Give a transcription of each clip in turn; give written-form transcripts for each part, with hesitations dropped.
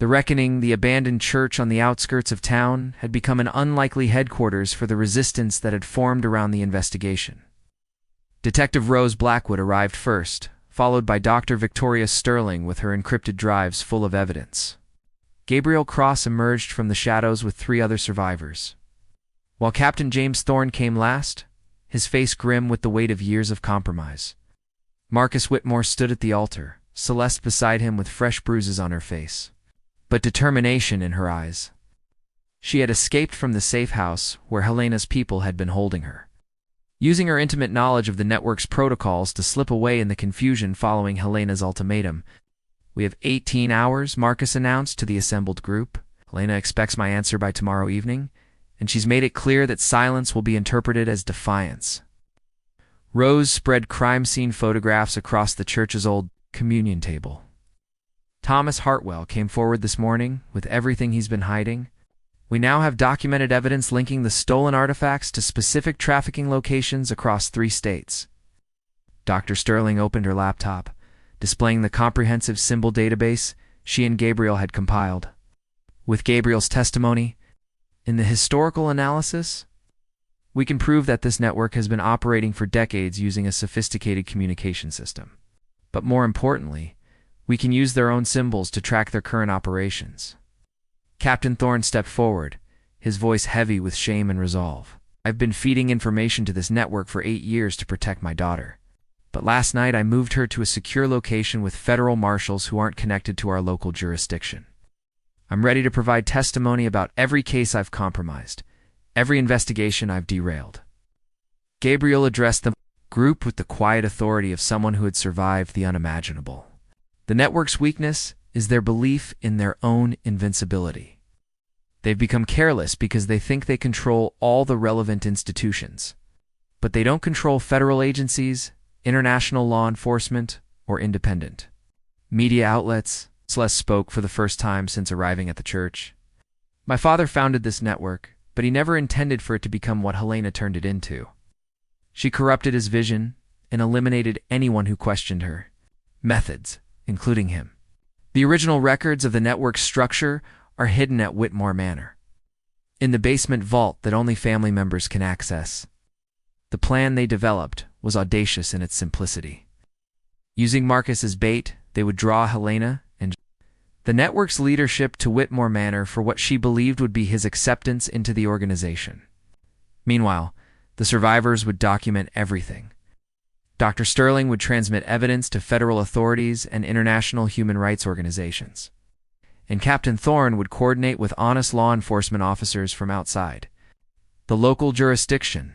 The Reckoning, the abandoned church on the outskirts of town, had become an unlikely headquarters for the resistance that had formed around the investigation. Detective Rose Blackwood arrived first, followed by Dr. Victoria Sterling with her encrypted drives full of evidence. Gabriel Cross emerged from the shadows with 3 other survivors, while Captain James Thorne came last, his face grim with the weight of years of compromise. Marcus Whitmore stood at the altar, Celeste beside him with fresh bruises on her face, but determination in her eyes. She had escaped from the safe house where Helena's people had been holding her, using her intimate knowledge of the network's protocols to slip away in the confusion following Helena's ultimatum. "We have 18 hours, Marcus announced to the assembled group. "Helena expects my answer by tomorrow evening, and she's made it clear that silence will be interpreted as defiance." Rose spread crime scene photographs across the church's old communion table. "Thomas Hartwell came forward this morning with everything he's been hiding. We now have documented evidence linking the stolen artifacts to specific trafficking locations across 3 states. Dr. Sterling opened her laptop, displaying the comprehensive symbol database she and Gabriel had compiled. With Gabriel's testimony, in the historical analysis, we can prove that this network has been operating for decades using a sophisticated communication system. But more importantly, we can use their own symbols to track their current operations." Captain Thorne stepped forward, his voice heavy with shame and resolve. "I've been feeding information to this network for 8 years to protect my daughter. But last night I moved her to a secure location with federal marshals who aren't connected to our local jurisdiction. I'm ready to provide testimony about every case I've compromised, every investigation I've derailed." Gabriel addressed the group with the quiet authority of someone who had survived the unimaginable. The network's weakness is their belief in their own invincibility. They've become careless because they think they control all the relevant institutions. But they don't control federal agencies, international law enforcement, or independent media outlets. Celeste spoke for the first time since arriving at the church. "My father founded this network, but he never intended for it to become what Helena turned it into. She corrupted his vision and eliminated anyone who questioned her methods, including him. The original records of the network's structure are hidden at Whitmore Manor, in the basement vault that only family members can access. The plan they developed was audacious in its simplicity. Using Marcus as bait, they would draw Helena and the network's leadership to Whitmore Manor for what she believed would be his acceptance into the organization. Meanwhile, the survivors would document everything. Dr. Sterling would transmit evidence to federal authorities and international human rights organizations. And Captain Thorne would coordinate with honest law enforcement officers from outside the local jurisdiction.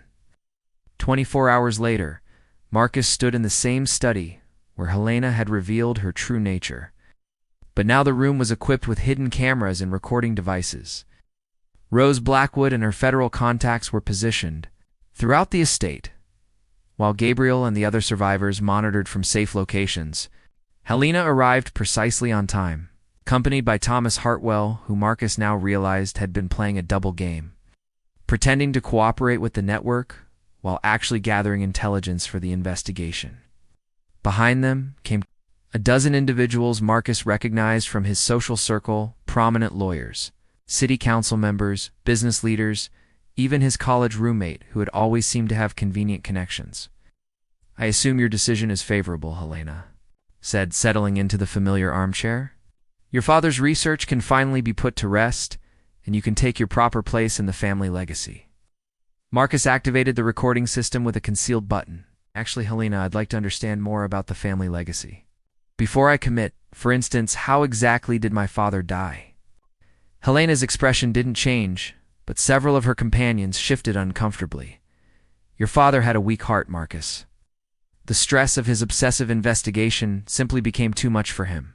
24 hours later, Marcus stood in the same study where Helena had revealed her true nature. But now the room was equipped with hidden cameras and recording devices. Rose Blackwood and her federal contacts were positioned throughout the estate, while Gabriel and the other survivors monitored from safe locations. Helena arrived precisely on time, accompanied by Thomas Hartwell, who Marcus now realized had been playing a double game, pretending to cooperate with the network while actually gathering intelligence for the investigation. Behind them came a dozen individuals Marcus recognized from his social circle, prominent lawyers, city council members, business leaders, even his college roommate who had always seemed to have convenient connections. "I assume your decision is favorable, Helena," said, settling into the familiar armchair. "Your father's research can finally be put to rest, and you can take your proper place in the family legacy." Marcus activated the recording system with a concealed button. "Actually, Helena, I'd like to understand more about the family legacy. Before I commit, for instance, how exactly did my father die?" Helena's expression didn't change, but several of her companions shifted uncomfortably. "Your father had a weak heart, Marcus. The stress of his obsessive investigation simply became too much for him.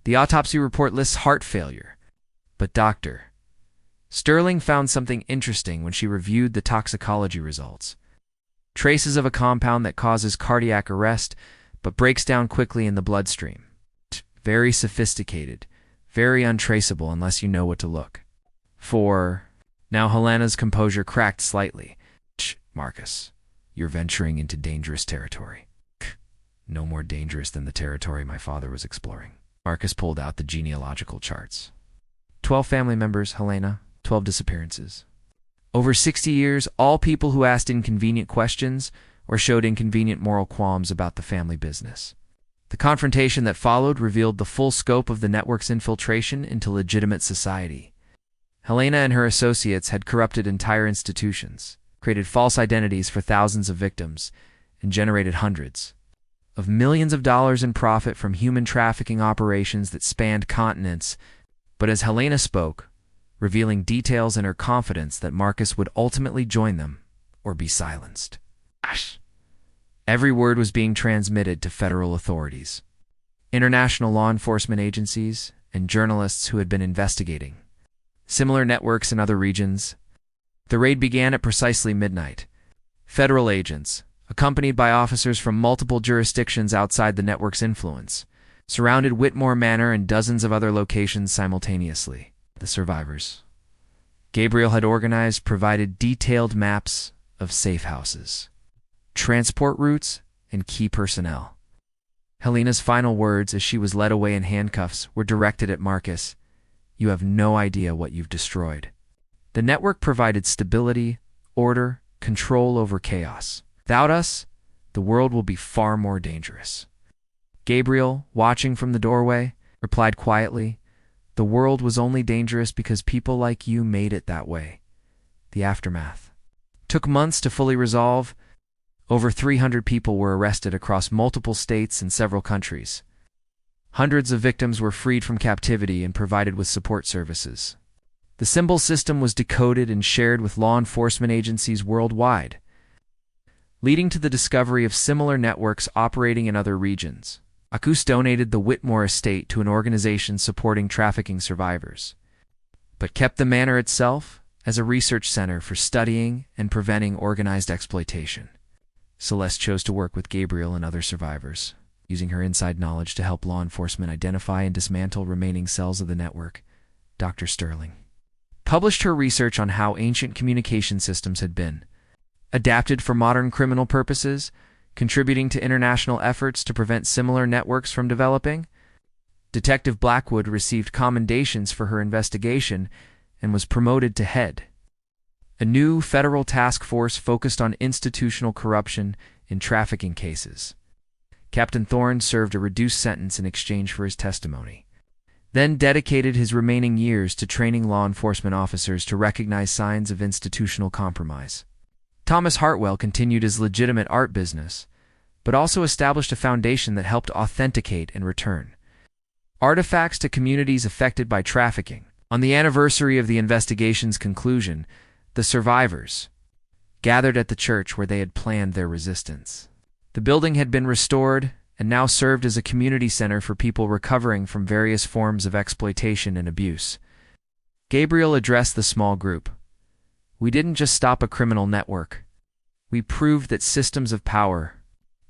The autopsy report lists heart failure, but Dr. Sterling found something interesting when she reviewed the toxicology results. Traces of a compound that causes cardiac arrest but breaks down quickly in the bloodstream. Very sophisticated, very untraceable unless you know what to look for." Now Helena's composure cracked slightly. "Marcus, you're venturing into dangerous territory." "No more dangerous than the territory my father was exploring." Marcus pulled out the genealogical charts. 12 family members, Helena, 12 disappearances. Over 60 years, all people who asked inconvenient questions or showed inconvenient moral qualms about the family business. The confrontation that followed revealed the full scope of the network's infiltration into legitimate society. Helena and her associates had corrupted entire institutions, created false identities for thousands of victims, and generated hundreds of millions of dollars in profit from human trafficking operations that spanned continents. But as Helena spoke, revealing details in her confidence that Marcus would ultimately join them or be silenced, every word was being transmitted to federal authorities, international law enforcement agencies, and journalists who had been investigating similar networks in other regions. The raid began at precisely midnight. Federal agents, accompanied by officers from multiple jurisdictions outside the network's influence, surrounded Whitmore Manor and dozens of other locations simultaneously. The survivors Gabriel had organized provided detailed maps of safe houses, transport routes, and key personnel. Helena's final words as she was led away in handcuffs were directed at Marcus. "You have no idea what you've destroyed." The network provided stability, order, control over chaos. Without us, the world will be far more dangerous. Gabriel, watching from the doorway, replied quietly, "The world was only dangerous because people like you made it that way." The aftermath took months to fully resolve. Over 300 people were arrested across multiple states and several countries. Hundreds of victims were freed from captivity and provided with support services. The symbol system was decoded and shared with law enforcement agencies worldwide, leading to the discovery of similar networks operating in other regions. Marcus donated the Whitmore estate to an organization supporting trafficking survivors, but kept the manor itself as a research center for studying and preventing organized exploitation. Celeste chose to work with Gabriel and other survivors, using her inside knowledge to help law enforcement identify and dismantle remaining cells of the network. Dr. Sterling published her research on how ancient communication systems had been adapted for modern criminal purposes, contributing to international efforts to prevent similar networks from developing. Detective Blackwood received commendations for her investigation and was promoted to head a new federal task force focused on institutional corruption in trafficking cases. Captain Thorne served a reduced sentence in exchange for his testimony, then dedicated his remaining years to training law enforcement officers to recognize signs of institutional compromise. Thomas Hartwell continued his legitimate art business, but also established a foundation that helped authenticate and return artifacts to communities affected by trafficking. On the anniversary of the investigation's conclusion, the survivors gathered at the church where they had planned their resistance. The building had been restored and now served as a community center for people recovering from various forms of exploitation and abuse. Gabriel addressed the small group. "We didn't just stop a criminal network. We proved that systems of power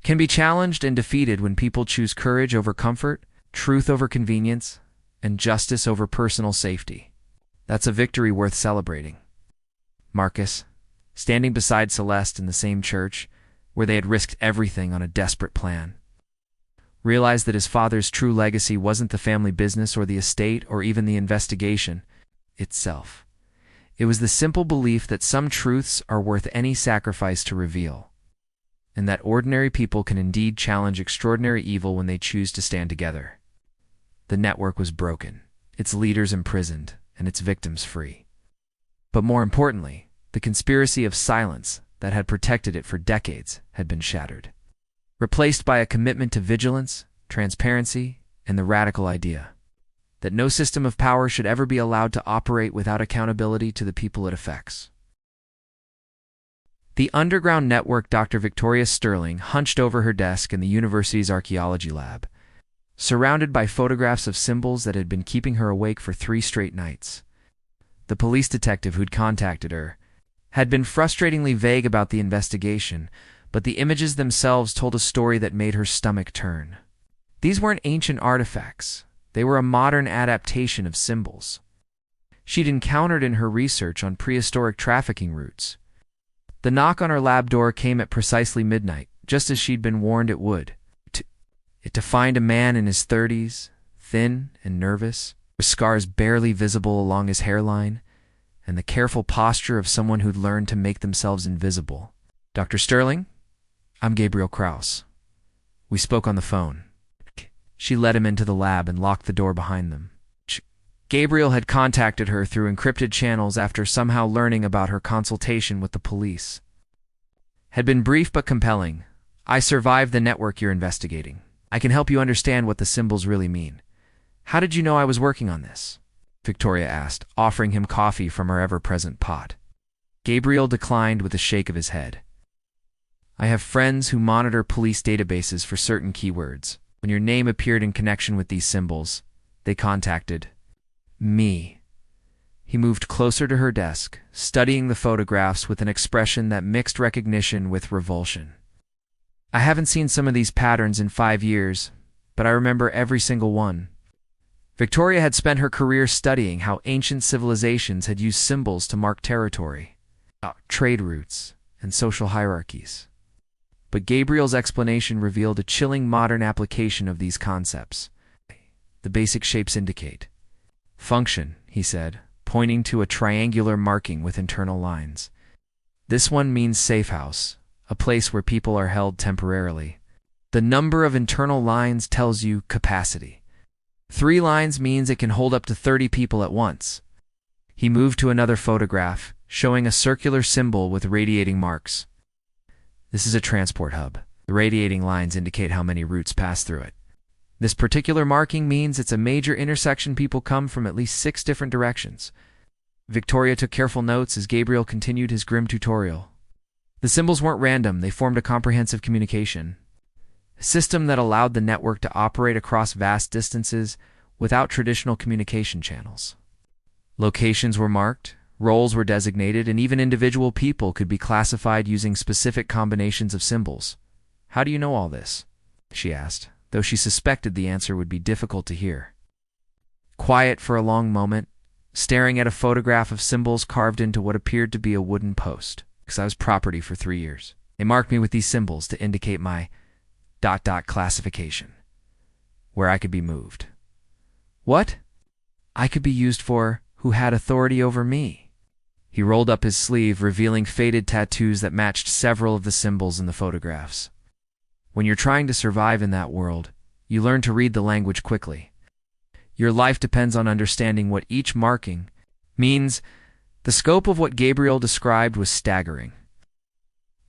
can be challenged and defeated when people choose courage over comfort, truth over convenience, and justice over personal safety. That's a victory worth celebrating." Marcus, standing beside Celeste in the same church, where they had risked everything on a desperate plan, realized that his father's true legacy wasn't the family business or the estate or even the investigation itself. It was the simple belief that some truths are worth any sacrifice to reveal, and that ordinary people can indeed challenge extraordinary evil when they choose to stand together. The network was broken, its leaders imprisoned, and its victims free. But more importantly, the conspiracy of silence that had protected it for decades had been shattered, replaced by a commitment to vigilance, transparency, and the radical idea that no system of power should ever be allowed to operate without accountability to the people it affects. The underground network. Dr. Victoria Sterling hunched over her desk in the university's archaeology lab, surrounded by photographs of symbols that had been keeping her awake for 3 straight nights. The police detective who'd contacted her had been frustratingly vague about the investigation, but the images themselves told a story that made her stomach turn. These weren't ancient artifacts. They were a modern adaptation of symbols she'd encountered in her research on prehistoric trafficking routes. The knock on her lab door came at precisely midnight, just as she'd been warned it would. To find a man in his 30s, thin and nervous, with scars barely visible along his hairline, and the careful posture of someone who'd learned to make themselves invisible. "Dr. Sterling? I'm Gabriel Kraus. We spoke on the phone." She led him into the lab and locked the door behind them. Gabriel had contacted her through encrypted channels after somehow learning about her consultation with the police. Had been brief but compelling. "I survived the network you're investigating. I can help you understand what the symbols really mean." "How did you know I was working on this?" Victoria asked, offering him coffee from her ever-present pot. Gabriel declined with a shake of his head. "I have friends who monitor police databases for certain keywords. When your name appeared in connection with these symbols, they contacted me." He moved closer to her desk, studying the photographs with an expression that mixed recognition with revulsion. "I haven't seen some of these patterns in 5 years, but I remember every single one." Victoria had spent her career studying how ancient civilizations had used symbols to mark territory, trade routes, and social hierarchies. But Gabriel's explanation revealed a chilling modern application of these concepts. "The basic shapes indicate function," he said, pointing to a triangular marking with internal lines. "This one means safe house, a place where people are held temporarily. The number of internal lines tells you capacity. 3 lines means it can hold up to 30 people at once." He moved to another photograph, showing a circular symbol with radiating marks. "This is a transport hub. The radiating lines indicate how many routes pass through it. This particular marking means it's a major intersection. People come from at least 6 different directions." Victoria took careful notes as Gabriel continued his grim tutorial. The symbols weren't random, they formed a comprehensive communication. A system that allowed the network to operate across vast distances without traditional communication channels. Locations were marked, roles were designated, and even individual people could be classified using specific combinations of symbols. "How do you know all this?" she asked, though she suspected the answer would be difficult to hear. Quiet for a long moment, staring at a photograph of symbols carved into what appeared to be a wooden post. "Because I was property for 3 years. They marked me with these symbols to indicate my ... classification, where I could be moved." "What?" "I could be used for who had authority over me." He rolled up his sleeve, revealing faded tattoos that matched several of the symbols in the photographs. "When you're trying to survive in that world, you learn to read the language quickly. Your life depends on understanding what each marking means." The scope of what Gabriel described was staggering.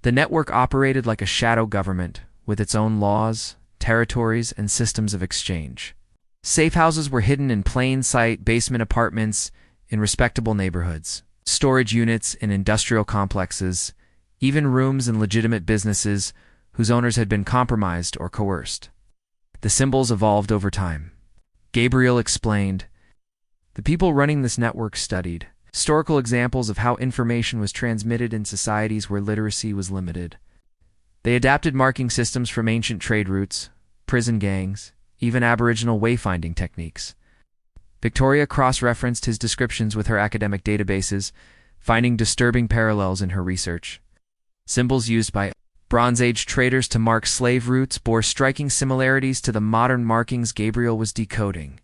The network operated like a shadow government, with its own laws, territories, and systems of exchange. Safe houses were hidden in plain sight, basement apartments in respectable neighborhoods, storage units in industrial complexes, even rooms in legitimate businesses whose owners had been compromised or coerced. The symbols evolved over time. Gabriel explained, "The people running this network studied historical examples of how information was transmitted in societies where literacy was limited. They adapted marking systems from ancient trade routes, prison gangs, even Aboriginal wayfinding techniques." Victoria cross-referenced his descriptions with her academic databases, finding disturbing parallels in her research. Symbols used by Bronze Age traders to mark slave routes bore striking similarities to the modern markings Gabriel was decoding.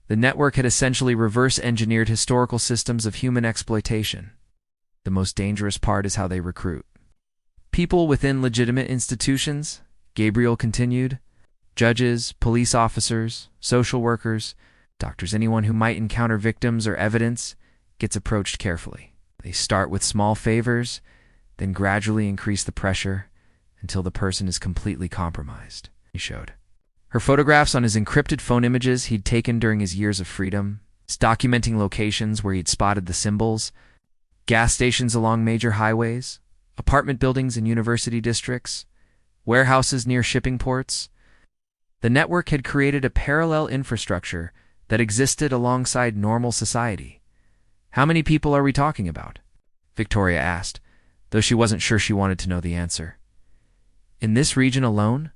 The network had essentially reverse-engineered historical systems of human exploitation. "The most dangerous part is how they recruit people within legitimate institutions," Gabriel continued. "Judges, police officers, social workers, doctors, anyone who might encounter victims or evidence gets approached carefully. They start with small favors, then gradually increase the pressure until the person is completely compromised," he showed. Her photographs on his encrypted phone images he'd taken during his years of freedom, documenting locations where he'd spotted the symbols, gas stations along major highways, apartment buildings in university districts, warehouses near shipping ports. The network had created a parallel infrastructure that existed alongside normal society. "How many people are we talking about?" Victoria asked, though she wasn't sure she wanted to know the answer. "In this region alone?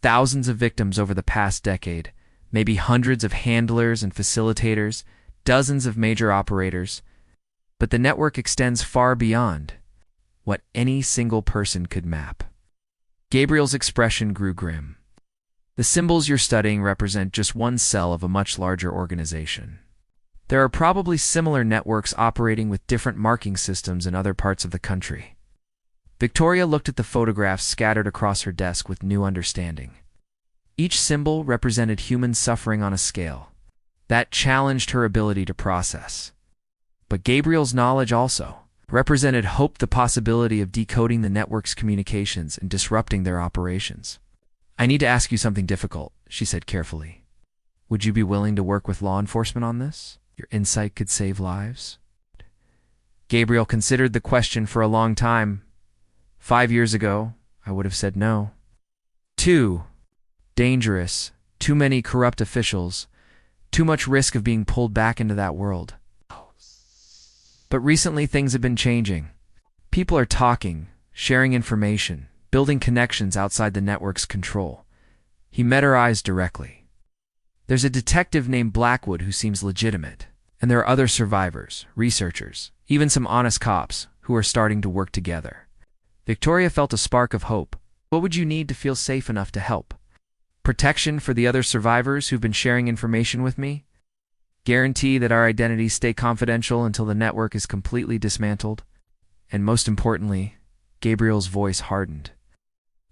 Thousands of victims over the past decade, maybe hundreds of handlers and facilitators, dozens of major operators. But the network extends far beyond what any single person could map." Gabriel's expression grew grim. The symbols you're studying represent just one cell of a much larger organization. There are probably similar networks operating with different marking systems in other parts of the country. Victoria looked at the photographs scattered across her desk with new understanding. Each symbol represented human suffering on a scale that challenged her ability to process. But Gabriel's knowledge also represented hope, the possibility of decoding the network's communications and disrupting their operations. "I need to ask you something difficult," she said carefully. "Would you be willing to work with law enforcement on this? Your insight could save lives." Gabriel considered the question for a long time. 5 years ago, I would have said no. Too dangerous, too many corrupt officials, too much risk of being pulled back into that world. But recently things have been changing. People are talking, sharing information, building connections outside the network's control. He met her eyes directly. "There's a detective named Blackwood who seems legitimate, and there are other survivors, researchers, even some honest cops who are starting to work together." Victoria felt a spark of hope. What would you need to feel safe enough to help? Protection for the other survivors who've been sharing information with me? Guarantee that our identities stay confidential until the network is completely dismantled? And most importantly, Gabriel's voice hardened.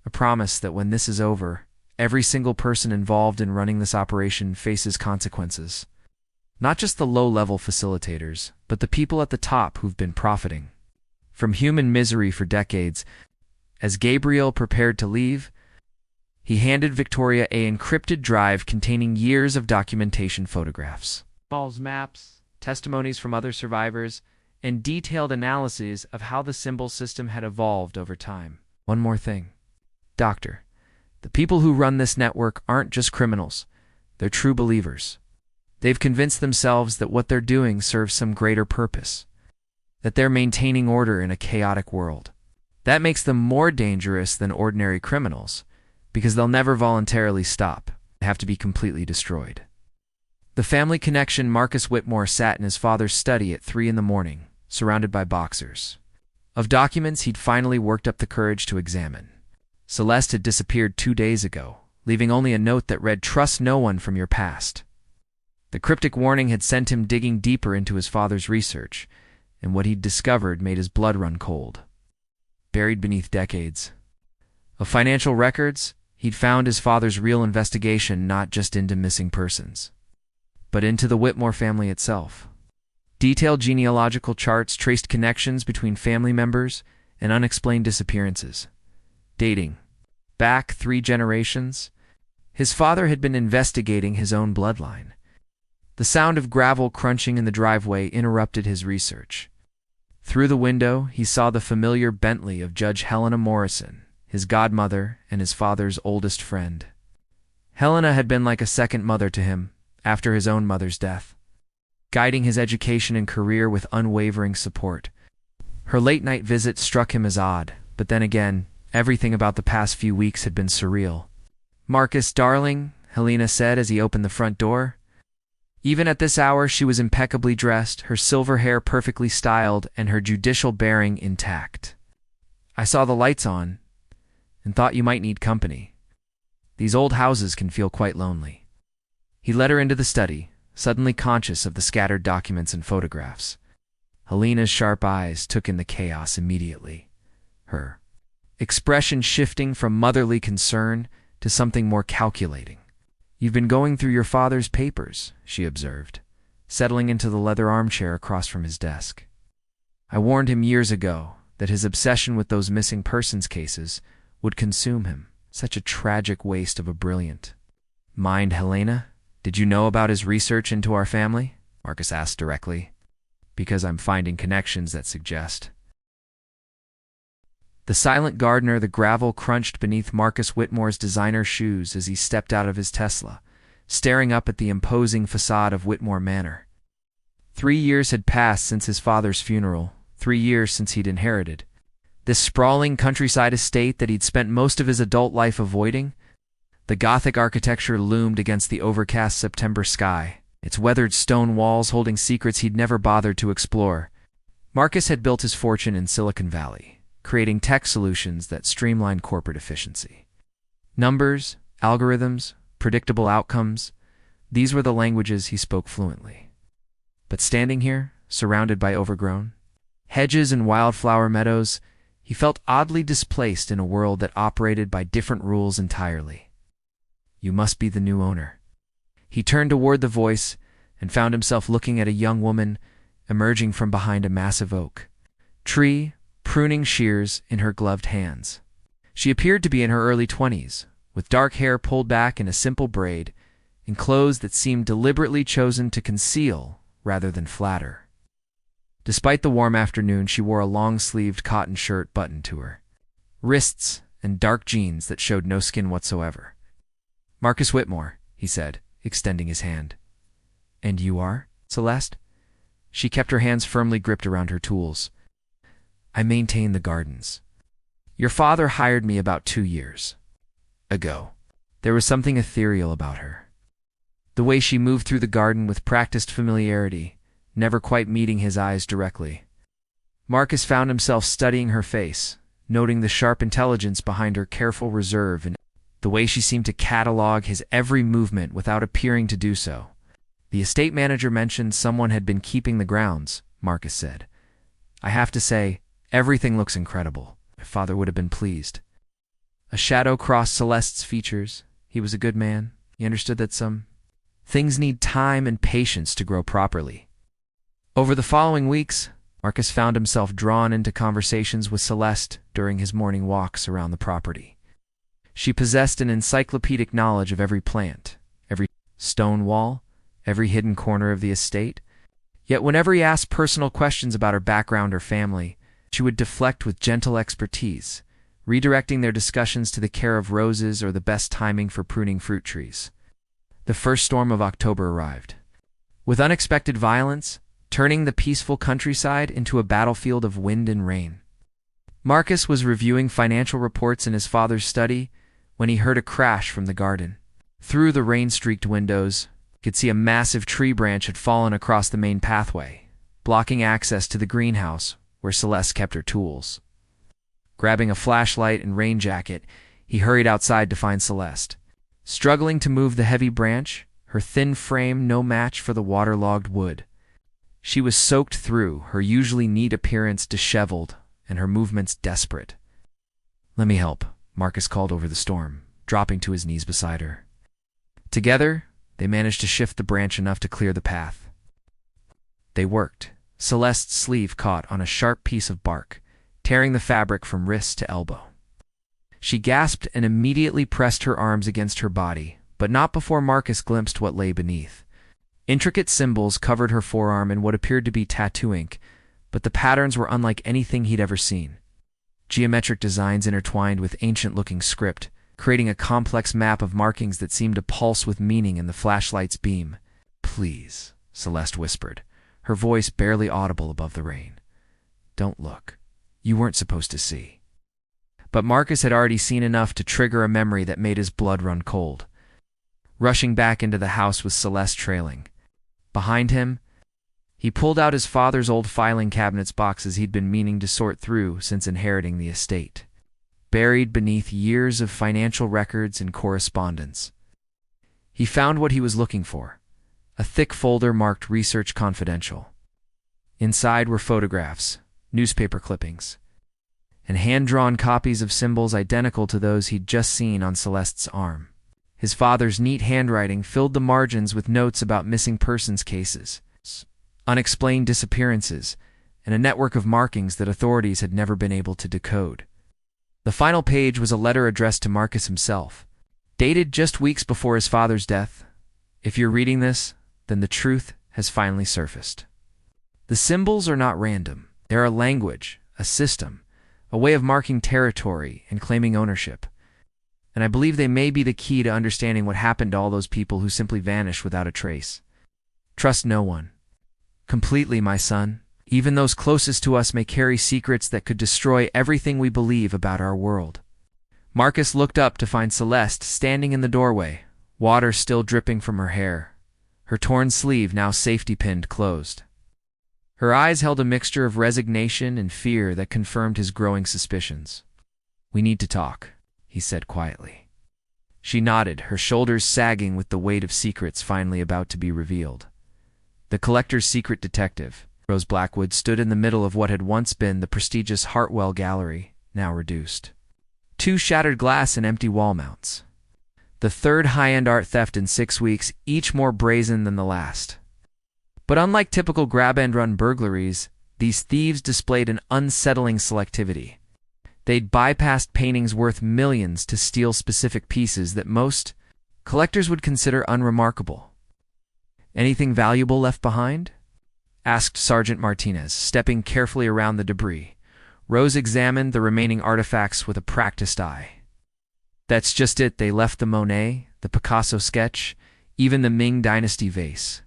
A promise that when this is over, every single person involved in running this operation faces consequences. Not just the low-level facilitators, but the people at the top who've been profiting from human misery for decades. As Gabriel prepared to leave, he handed Victoria an encrypted drive containing years of documentation, photographs, maps, testimonies from other survivors, and detailed analyses of how the symbol system had evolved over time. "One more thing. Doctor, the people who run this network aren't just criminals. They're true believers. They've convinced themselves that what they're doing serves some greater purpose, that they're maintaining order in a chaotic world. That makes them more dangerous than ordinary criminals, because they'll never voluntarily stop. They have to be completely destroyed." The family connection. Marcus Whitmore sat in his father's study at 3 in the morning, surrounded by boxers of documents he'd finally worked up the courage to examine. Celeste had disappeared 2 days ago, leaving only a note that read, "Trust no one from your past." The cryptic warning had sent him digging deeper into his father's research, and what he'd discovered made his blood run cold. Buried beneath decades of financial records, he'd found his father's real investigation not just into missing persons, but into the Whitmore family itself. Detailed genealogical charts traced connections between family members and unexplained disappearances, dating back 3 generations. His father had been investigating his own bloodline. The sound of gravel crunching in the driveway interrupted his research. Through the window, he saw the familiar Bentley of Judge Helena Morrison, his godmother and his father's oldest friend. Helena had been like a second mother to him after his own mother's death, guiding his education and career with unwavering support. Her late-night visit struck him as odd, but then again, everything about the past few weeks had been surreal. "Marcus, darling," Helena said as he opened the front door. Even at this hour, she was impeccably dressed, her silver hair perfectly styled, and her judicial bearing intact. "I saw the lights on and thought you might need company. These old houses can feel quite lonely." He led her into the study, suddenly conscious of the scattered documents and photographs. Helena's sharp eyes took in the chaos immediately, her expression shifting from motherly concern to something more calculating. "You've been going through your father's papers," she observed, settling into the leather armchair across from his desk. "I warned him years ago that his obsession with those missing persons cases would consume him. Such a tragic waste of a brilliant mind." "Helena, did you know about his research into our family?" Marcus asked directly. "Because I'm finding connections that suggest." The silent gardener. The gravel crunched beneath Marcus Whitmore's designer shoes as he stepped out of his Tesla, staring up at the imposing facade of Whitmore Manor. 3 years had passed since his father's funeral, 3 years since he'd inherited this sprawling countryside estate that he'd spent most of his adult life avoiding. The Gothic architecture loomed against the overcast September sky, its weathered stone walls holding secrets he'd never bothered to explore. Marcus had built his fortune in Silicon Valley, creating tech solutions that streamlined corporate efficiency. Numbers, algorithms, predictable outcomes. These were the languages he spoke fluently. But standing here, surrounded by overgrown hedges and wildflower meadows, he felt oddly displaced in a world that operated by different rules entirely. "You must be the new owner." He turned toward the voice and found himself looking at a young woman emerging from behind a massive oak tree, pruning shears in her gloved hands. She appeared to be in her early 20s, with dark hair pulled back in a simple braid, in clothes that seemed deliberately chosen to conceal rather than flatter. Despite the warm afternoon, she wore a long-sleeved cotton shirt buttoned to her wrists and dark jeans that showed no skin whatsoever. "Marcus Whitmore," he said, extending his hand. "And you are, Celeste?" She kept her hands firmly gripped around her tools. "I maintain the gardens. Your father hired me about 2 years ago." There was something ethereal about her. The way she moved through the garden with practiced familiarity, never quite meeting his eyes directly. Marcus found himself studying her face, noting the sharp intelligence behind her careful reserve and the way she seemed to catalog his every movement without appearing to do so. "The estate manager mentioned someone had been keeping the grounds," Marcus said. "I have to say, everything looks incredible. My father would have been pleased." A shadow crossed Celeste's features. He was a good man. He understood that some things need time and patience to grow properly. Over the following weeks, Marcus found himself drawn into conversations with Celeste during his morning walks around the property. She possessed an encyclopedic knowledge of every plant, every stone wall, every hidden corner of the estate. Yet whenever he asked personal questions about her background or family, she would deflect with gentle expertise, redirecting their discussions to the care of roses or the best timing for pruning fruit trees. The first storm of October arrived, with unexpected violence, turning the peaceful countryside into a battlefield of wind and rain. Marcus was reviewing financial reports in his father's study when he heard a crash from the garden. Through the rain-streaked windows, he could see a massive tree branch had fallen across the main pathway, blocking access to the greenhouse where Celeste kept her tools. Grabbing a flashlight and rain jacket, he hurried outside to find Celeste. Struggling to move the heavy branch, her thin frame no match for the waterlogged wood. She was soaked through, her usually neat appearance disheveled, and her movements desperate. "Let me help," Marcus called over the storm, dropping to his knees beside her. Together, they managed to shift the branch enough to clear the path. They worked. Celeste's sleeve caught on a sharp piece of bark, tearing the fabric from wrist to elbow. She gasped and immediately pressed her arms against her body, but not before Marcus glimpsed what lay beneath. Intricate symbols covered her forearm in what appeared to be tattoo ink, but the patterns were unlike anything he'd ever seen. Geometric designs intertwined with ancient-looking script, creating a complex map of markings that seemed to pulse with meaning in the flashlight's beam. "Please," Celeste whispered, her voice barely audible above the rain. "Don't look. You weren't supposed to see." But Marcus had already seen enough to trigger a memory that made his blood run cold. Rushing back into the house with Celeste trailing behind him, he pulled out his father's old filing cabinet's boxes he'd been meaning to sort through since inheriting the estate, buried beneath years of financial records and correspondence. He found what he was looking for, a thick folder marked Research Confidential. Inside were photographs, newspaper clippings, and hand-drawn copies of symbols identical to those he'd just seen on Celeste's arm. His father's neat handwriting filled the margins with notes about missing persons cases, unexplained disappearances, and a network of markings that authorities had never been able to decode. The final page was a letter addressed to Marcus himself, dated just weeks before his father's death. If you're reading this, then the truth has finally surfaced. The symbols are not random. They're a language, a system, a way of marking territory and claiming ownership. And I believe they may be the key to understanding what happened to all those people who simply vanished without a trace. Trust no one. Completely, my son. Even those closest to us may carry secrets that could destroy everything we believe about our world. Marcus looked up to find Celeste standing in the doorway, water still dripping from her hair, her torn sleeve now safety-pinned closed. Her eyes held a mixture of resignation and fear that confirmed his growing suspicions. "We need to talk," he said quietly. She nodded, her shoulders sagging with the weight of secrets finally about to be revealed. The collector's secret detective, Rose Blackwood, stood in the middle of what had once been the prestigious Hartwell Gallery, now reduced. 2 shattered glass and empty wall mounts. The third high-end art theft in 6 weeks, each more brazen than the last. But unlike typical grab-and-run burglaries, these thieves displayed an unsettling selectivity. They'd bypassed paintings worth millions to steal specific pieces that most collectors would consider unremarkable. "Anything valuable left behind?" asked Sergeant Martinez, stepping carefully around the debris. Rose examined the remaining artifacts with a practiced eye. "That's just it. They left the Monet, the Picasso sketch, even the Ming Dynasty vase."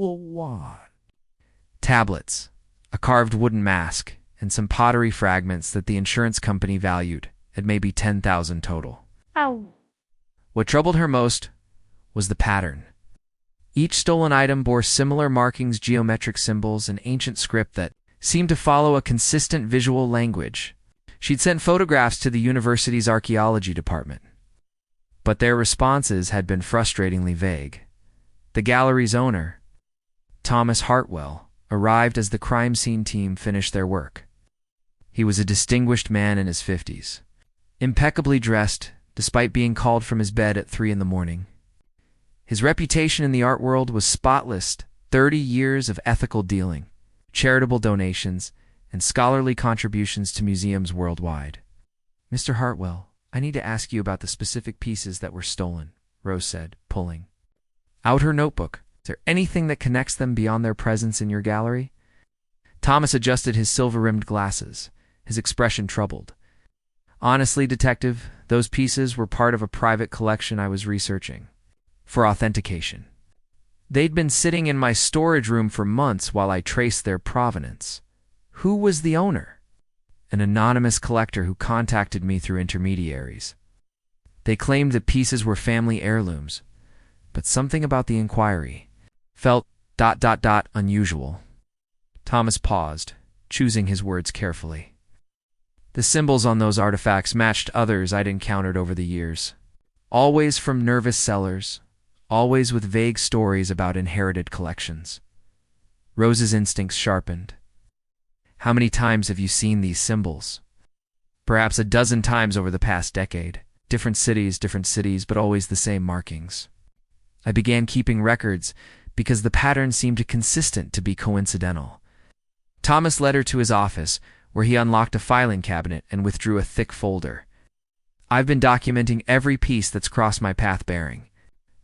What? Tablets, a carved wooden mask, and some pottery fragments that the insurance company valued at maybe 10,000 total. Ow. What troubled her most was the pattern. Each stolen item bore similar markings, geometric symbols, and ancient script that seemed to follow a consistent visual language. She'd sent photographs to the university's archaeology department, but their responses had been frustratingly vague. The gallery's owner, Thomas Hartwell, arrived as the crime scene team finished their work. He was a distinguished man in his 50s, impeccably dressed despite being called from his bed at 3 a.m. His reputation in the art world was spotless: 30 years of ethical dealing, charitable donations, and scholarly contributions to museums worldwide. "Mr. Hartwell, I need to ask you about the specific pieces that were stolen," Rose said, pulling out her notebook. "Is there anything that connects them beyond their presence in your gallery?" Thomas adjusted his silver-rimmed glasses, his expression troubled. "Honestly, Detective, those pieces were part of a private collection I was researching for authentication. They'd been sitting in my storage room for months while I traced their provenance." "Who was the owner?" "An anonymous collector who contacted me through intermediaries. They claimed the pieces were family heirlooms, but something about the inquiry felt ... unusual." Thomas paused, choosing his words carefully. "The symbols on those artifacts matched others I'd encountered over the years. Always from nervous sellers, always with vague stories about inherited collections." Rose's instincts sharpened. "How many times have you seen these symbols?" "Perhaps a dozen times over the past decade. Different cities, but always the same markings. I began keeping records because the pattern seemed consistent to be coincidental." Thomas led her to his office, where he unlocked a filing cabinet and withdrew a thick folder. "I've been documenting every piece that's crossed my path bearing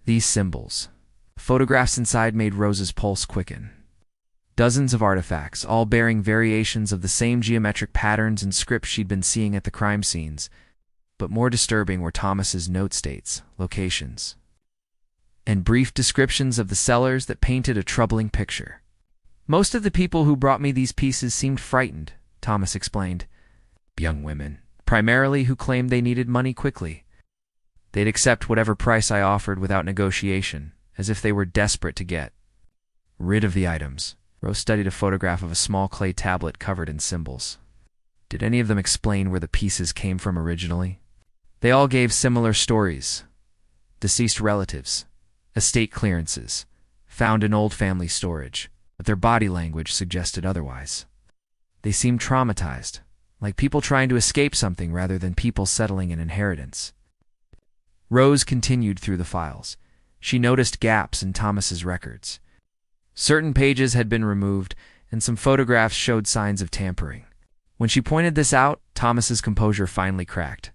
these symbols." Photographs inside made Rose's pulse quicken. Dozens of artifacts, all bearing variations of the same geometric patterns and scripts she'd been seeing at the crime scenes. But more disturbing were Thomas's note states, locations, and brief descriptions of the sellers that painted a troubling picture. "Most of the people who brought me these pieces seemed frightened," Thomas explained. "Young women, primarily, who claimed they needed money quickly. They'd accept whatever price I offered without negotiation, as if they were desperate to get rid of the items." Rose studied a photograph of a small clay tablet covered in symbols. "Did any of them explain where the pieces came from originally?" "They all gave similar stories: deceased relatives, estate clearances, found in old family storage, but their body language suggested otherwise. They seemed traumatized, like people trying to escape something rather than people settling an inheritance." Rose continued through the files. She noticed gaps in Thomas's records. Certain pages had been removed, and some photographs showed signs of tampering. When she pointed this out, Thomas's composure finally cracked.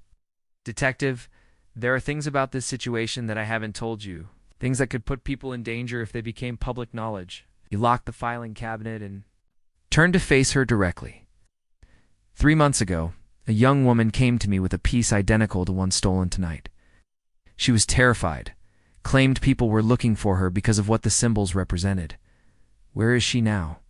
"Detective, there are things about this situation that I haven't told you. Things that could put people in danger if they became public knowledge." He locked the filing cabinet and turned to face her directly. 3 months ago, a young woman came to me with a piece identical to one stolen tonight. She was terrified, claimed people were looking for her because of what the symbols represented. Where is she now?